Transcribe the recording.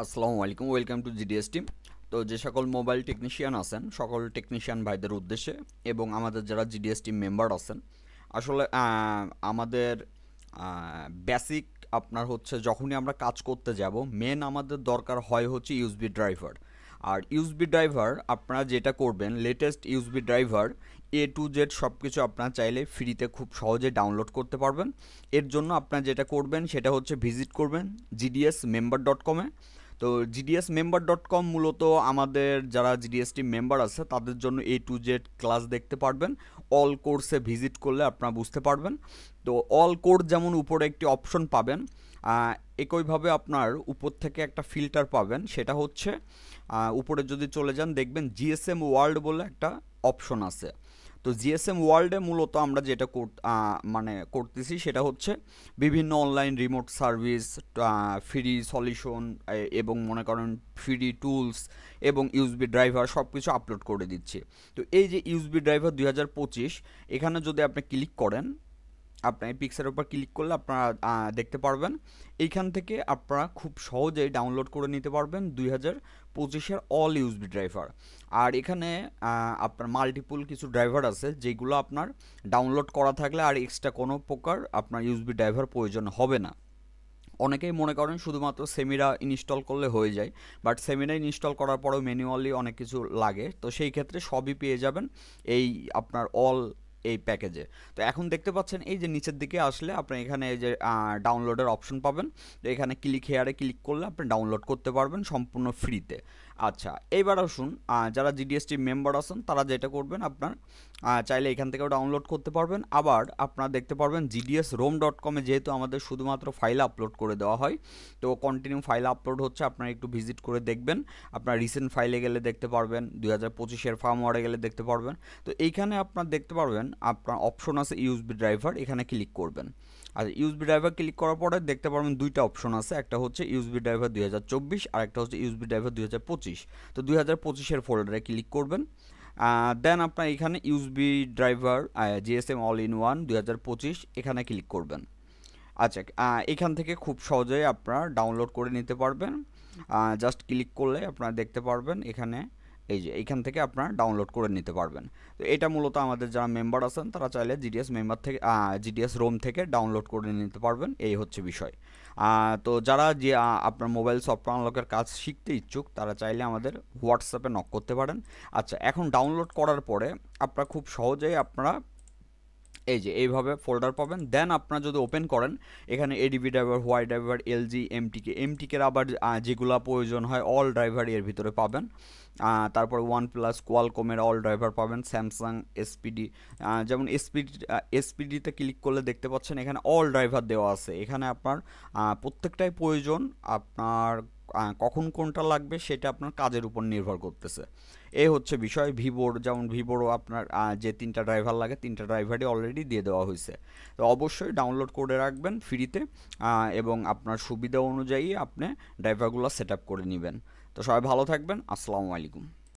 আসসালামু আলাইকুম, welcome to GDS team. তো যে সকল মোবাইল টেকনিশিয়ান আছেন, সকল টেকনিশিয়ান ভাইদের উদ্দেশ্যে এবং আমাদের যারা জিডিএস টিম মেম্বার আছেন, আসলে আমাদের বেসিক আপনার হচ্ছে যখনই আমরা কাজ করতে যাব, মেন আমাদের দরকার হয় হচ্ছে ইউএসবি ড্রাইভার। আর ইউএসবি ড্রাইভার আপনারা যেটা করবেন, latest USB driver A to Z সব কিছু আপনারা চাইলে ফ্রিতে খুব সহজে ডাউনলোড করতে পারবেন। এর জন্য আপনারা যেটা করবেন সেটা হচ্ছে ভিজিট করবেন gdsmember.com-এ। তো gdsmember.com মূলত আমাদের যারা জিডিএস টিম মেম্বার আছে তাদের জন্য A to Z ক্লাস দেখতে পারবেন। অল কোর্সে ভিজিট করলে আপনারা বুঝতে পারবেন। তো অল কোর্স যেমন উপরে একটি অপশন পাবেন, একইভাবে আপনার উপর থেকে একটা ফিল্টার পাবেন, সেটা হচ্ছে উপরে যদি চলে যান দেখবেন জিএসএম ওয়ার্ল্ড বলে একটা অপশন আছে। তো জিএসএম ওয়ার্ল্ডে মূলত আমরা যেটা মানে করতেছি সেটা হচ্ছে বিভিন্ন online remote service, free solution এবং মনে করেন ফ্রি টুলস এবং ইউএসবি ড্রাইভার সব কিছু আপলোড করে দিচ্ছি। তো এই যে ইউএসবি ড্রাইভার 2025, এখানে যদি আপনি ক্লিক করেন, আপনার এই পিক্সের উপর ক্লিক করলে আপনারা দেখতে পারবেন এইখান থেকে আপনারা খুব সহজেই ডাউনলোড করে নিতে পারবেন 2025-এর অল ইউএসবি ড্রাইভার। আর এখানে আপনার মাল্টিপল কিছু ড্রাইভার আছে যেগুলো আপনার ডাউনলোড করা থাকলে আর এক্সট্রা কোনো প্রকার আপনার ইউএসবি ড্রাইভার প্রয়োজন হবে না। অনেকেই মনে করেন শুধুমাত্র সেমিরা ইনস্টল করলে হয়ে যায়, বাট সেমিরা ইনস্টল করার পরেও ম্যানুয়ালি অনেক কিছু লাগে। তো সেই ক্ষেত্রে সবই পেয়ে যাবেন এই আপনার অল এই প্যাকেজে। তো এখন দেখতে পাচ্ছেন এই যে নিচের দিকে আসলে আপনি এখানে এই যে ডাউনলোডের অপশন পাবেন। তো এখানে হেয়ারে ক্লিক করলে আপনি ডাউনলোড করতে পারবেন সম্পূর্ণ ফ্রিতে। আচ্ছা, এইবার আসুন, যারা জিডিএসটি মেম্বার আছেন তারা যেটা করবেন, আপনার চাইলে এখান থেকেও ডাউনলোড করতে পারবেন। আবার আপনারা দেখতে পারবেন gdsrom.com-এ যেহেতু আমাদের শুধুমাত্র ফাইল আপলোড করে দেওয়া হয়, তো কন্টিনিউ ফাইল আপলোড হচ্ছে, আপনারা একটু ভিজিট করে দেখবেন। আপনার রিসেন্ট ফাইলে গেলে দেখতে পারবেন, 2025-এর ফার্মওয়্যারে গেলে দেখতে পারবেন। তো এইখানে আপনার দেখতে পারবেন আপনার অপশন আছে ইউএসবি ড্রাইভার, এখানে ক্লিক করবেন। আর ইউএসবি ড্রাইভার ক্লিক করার পরে দেখতে পারবেন দুইটা অপশন আছে, একটা হচ্ছে ইউএসবি ড্রাইভার 2024 আর একটা হচ্ছে ইউএসবি ড্রাইভার 2025। তো 2025-এর ফোল্ডারে ক্লিক করবেন। দেন আপনার এখানে USB driver GSM all in one 2025 এখানে ক্লিক করবেন। আচ্ছা, এখান থেকে খুব সহজেই আপনারা ডাউনলোড করে নিতে পারবেন। জাস্ট ক্লিক করলে আপনারা দেখতে পারবেন এখানে এই যে এইখান থেকে আপনারা ডাউনলোড করে নিতে পারবেন। তো এটা মূলত আমাদের যারা মেম্বার আছেন তারা চাইলে জিডিএস মেম্বার থেকে জিডিএস রোম থেকে ডাউনলোড করে নিতে পারবেন, এই হচ্ছে বিষয়। তো যারা যে আপনার মোবাইল সফটওয়্যার আনলকের কাজ শিখতে ইচ্ছুক তারা চাইলে আমাদের হোয়াটসঅ্যাপে নক করতে পারেন। আচ্ছা, এখন ডাউনলোড করার পরে আপনারা খুব সহজেই আপনারা এই যে এইভাবে ফোল্ডার পাবেন। দেন আপনারা যদি ওপেন করেন, এখানে এডিবি ড্রাইভার, হোয়াই ড্রাইভার, এলজি, এমটিকের আবার যেগুলা প্রয়োজন হয় অল ড্রাইভার এর ভিতরে পাবেন। তারপর OnePlus, কোয়ালকমের অল ড্রাইভার পাবেন, স্যামসাং, এসপিডি। যেমন এসপিডিতে ক্লিক করলে দেখতে পাচ্ছেন এখানে অল ড্রাইভার দেওয়া আছে। এখানে আপনার প্রত্যেকটাই প্রয়োজন, আপনার কখন কোনটা লাগবে সেটা আপনার কাজের উপর নির্ভর করতেছে। এই হচ্ছে বিষয়। যেমন ভিভোরও আপনার যে তিনটা ড্রাইভার লাগে তিনটা ড্রাইভারই অলরেডি দিয়ে দেওয়া হয়েছে। তো অবশ্যই ডাউনলোড করে রাখবেন ফ্রিতে, এবং আপনার সুবিধা অনুযায়ী আপনি ড্রাইভারগুলো সেট আপ করে নেবেন। তো সবাই ভালো থাকবেন। আসসালামু আলাইকুম।